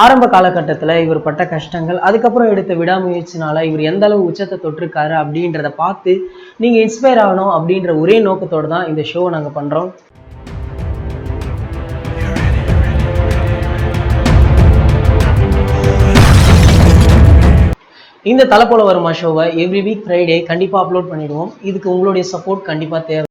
ஆரம்ப காலகட்டத்துல இவர் பட்ட கஷ்டங்கள், அதுக்கப்புறம் எடுத்த விடாமுயற்சினால இவர் எந்த அளவு உச்சத்தை தொட்டிருக்காரு அப்படின்றத பார்த்து நீங்க இன்ஸ்பயர் ஆகணும் அப்படின்ற ஒரே நோக்கத்தோட தான் இந்த ஷோவை நாங்க பண்றோம். இந்த தலை போல வருமா ஷோவை எவ்ரி வீக் ஃப்ரைடே கண்டிப்பா அப்லோட் பண்ணிடுவோம். இதுக்கு உங்களுடைய சப்போர்ட் கண்டிப்பா தேவை.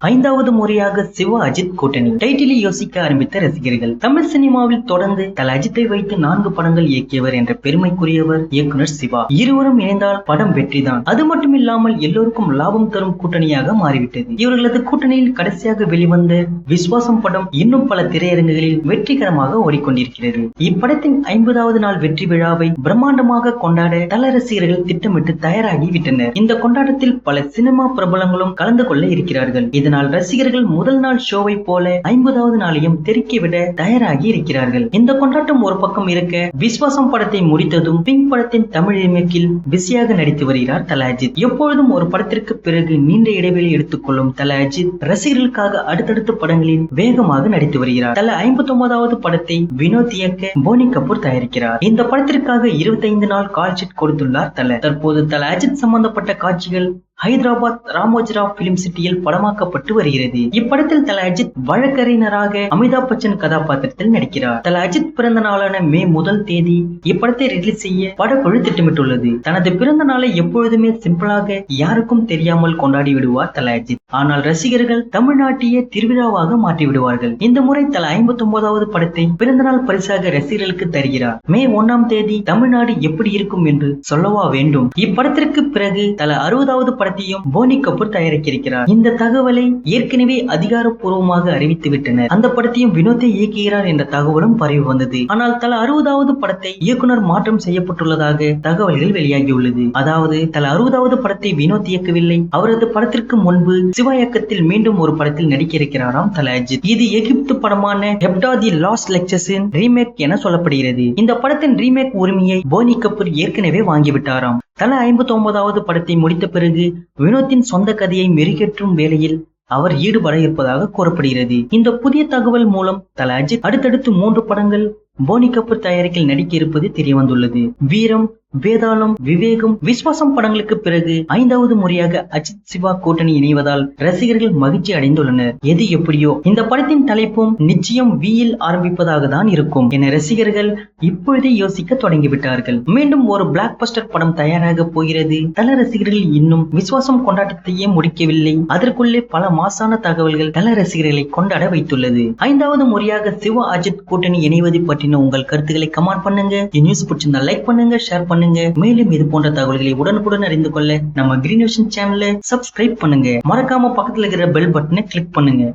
5வது முறையாக சிவா அஜித் கூட்டணி டைட்டிலில் யோசிக்க ஆரம்பித்த ரசிகர்கள். தமிழ் சினிமாவில் தொடர்ந்து தல அஜித்தை வைத்து 4 படங்கள் இயக்கியவர் என்ற பெருமைக்குரியவர் இயக்குனர் சிவா. இருவரும் இணைந்தால் படம் வெற்றிதான். அது மட்டும் இல்லாமல் எல்லோருக்கும் லாபம் தரும் கூட்டணியாக மாறிவிட்டது. இவர்களது கூட்டணியில் கடைசியாக வெளிவந்த விஸ்வாசம் படம் இன்னும் பல திரையரங்குகளில் வெற்றிகரமாக ஓடிக்கொண்டிருக்கிறது. இப்படத்தின் 50வது நாள் வெற்றி விழாவை பிரம்மாண்டமாக கொண்டாட தல ரசிகர்கள் திட்டமிட்டு தயாராகி விட்டனர். இந்த கொண்டாட்டத்தில் பல சினிமா பிரபலங்களும் கலந்து கொள்ள இருக்கிறார்கள். இதனால் ரசிகர்கள் முதல் நாள் ஷோவை போல 50வது நாளையும் தெறிக்கிவிட தயாராகி இருக்கிறார்கள். இந்த கொண்டாட்டம் ஒரு பக்கம் இருக்க, விஸ்வாசம் படத்தை முடித்ததும் பிங்க் படத்தின் தமிழ் ரீமேக்கில் பிஸியாக நடித்து வருகிறார் தல அஜித். எப்பொழுதும் ஒரு படத்திற்கு பிறகு நீண்ட இடைவெளி எடுத்துக்கொள்ளும் தல அஜித் ரசிகர்களுக்காக அடுத்தடுத்த படங்களில் வேகமாக நடித்து வருகிறார். தல 59வது படத்தை வினோத் இயக்க போனி கபூர் தயாரிக்கிறார். இந்த படத்திற்காக 25 நாள் கால் ஷீட் கொடுத்துள்ளார் தல. தற்போது தல அஜித் சம்பந்தப்பட்ட காட்சிகள் ஹைதராபாத் ராமோஜிராவ் பிலிம் சிட்டியில் படமாக்கப்பட்டு வருகிறது. இப்படத்தில் தல அஜித் வழக்கறிஞராக அமிதாப் பச்சன் கதாபாத்திரத்தில் நடிக்கிறார். தல அஜித் பிறந்த நாளான மே 1 தேதி இப்படத்தை ரிலீஸ் செய்ய படக்குழு திட்டமிட்டுள்ளது. தனது பிறந்த நாளை எப்பொழுதுமே சிம்பிளாக யாருக்கும் தெரியாமல் கொண்டாடி விடுவார் தல அஜித். ஆனால் ரசிகர்கள் தமிழ்நாட்டையே திருவிழாவாக மாற்றி விடுவார்கள். இந்த முறை தல 59வது படத்தை பிறந்தநாள் பரிசாக ரசிகர்களுக்கு தருகிறார். மே 1 தேதி தமிழ்நாடு எப்படி இருக்கும் என்று சொல்லவா வேண்டும். இப்படத்திற்கு பிறகு தல 60வது படத்தையும் போனி கபூர் தயாரிக்கிறார். இந்த தகவலை ஏற்கனவே அதிகாரப்பூர்வமாக அறிவித்து விட்டனர். அந்த படத்தையும் வினோத்தை இயக்குகிறார் என்ற தகவலும் பரவி வந்தது. ஆனால் தல 60வது படத்தை இயக்குனர் மாற்றம் செய்யப்பட்டுள்ளதாக தகவல்கள் வெளியாகியுள்ளது. அதாவது தல 60வது படத்தை வினோத் இயக்கவில்லை. அவரது படத்திற்கு முன்பு சிவா இயக்கத்தில் மீண்டும் ஒரு படத்தில் நடிக்க இருக்கிறாராம் தல அஜித். இது எகிப்து படமான ஹெப்டா தி லாஸ்ட் லெக்சர்ஸின் ரீமேக் என சொல்லப்படுகிறது. இந்த படத்தின் ரீமேக் உரிமையை போனி கபூர் ஏற்கனவே வாங்கிவிட்டாராம். தல 59வது படத்தை முடித்த பிறகு வினோத்தின் சொந்த கதையை மெருகேற்றும் வேளையில் அவர் ஈடுபட இருப்பதாக கூறப்படுகிறது. இந்த புதிய தகவல் மூலம் தல அஜித் அடுத்தடுத்து 3 படங்கள் போனி கபூர் தயாரிப்பில் நடிக்க இருப்பது தெரிய வந்துள்ளது. வீரம், வேதாளம், விவேகம், விஸ்வாசம் படங்களுக்கு பிறகு 5வது முறையாக அஜித் சிவா கூட்டணி இணைவதால் ரசிகர்கள் மகிழ்ச்சி அடைந்துள்ளனர். எது எப்படியோ இந்த படத்தின் தலைப்பும் நிச்சயம் வீயில் ஆரம்பிப்பதாக தான் இருக்கும் என ரசிகர்கள் இப்பொழுதே யோசிக்க தொடங்கிவிட்டார்கள். மீண்டும் ஒரு பிளாக் பஸ்டர் படம் தயாராக போகிறது. தல ரசிகர்கள் இன்னும் விஸ்வாசம் கொண்டாட்டத்தையே முடிக்கவில்லை. அதற்குள்ளே பல மாசான தகவல்கள் தல ரசிகர்களை கொண்டாட வைத்துள்ளது. 5வது முறையாக சிவா அஜித் கூட்டணி இணைவது பற்றின உங்கள் கருத்துக்களை கமெண்ட் பண்ணுங்க. நியூஸ் பிடிச்சிருந்தா லைக் பண்ணுங்க, ஷேர் பண்ணுங்க. மேலும் இது போன்ற தகவல்களை உடனுக்குடன் அறிந்து கொள்ள நம்ம கிரீன் விஷன் சேனலை சப்ஸ்கிரைப் பண்ணுங்க. மறக்காம பக்கத்துல இருக்கிற பெல் பட்டனை கிளிக் பண்ணுங்க.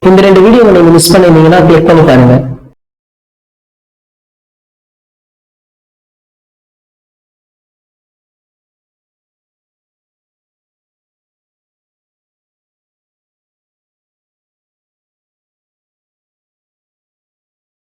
இந்த 2 வீடியோ நீங்க மிஸ் பண்ணிருந்தீங்கன்னா கிளிக் பண்ணி பாருங்க.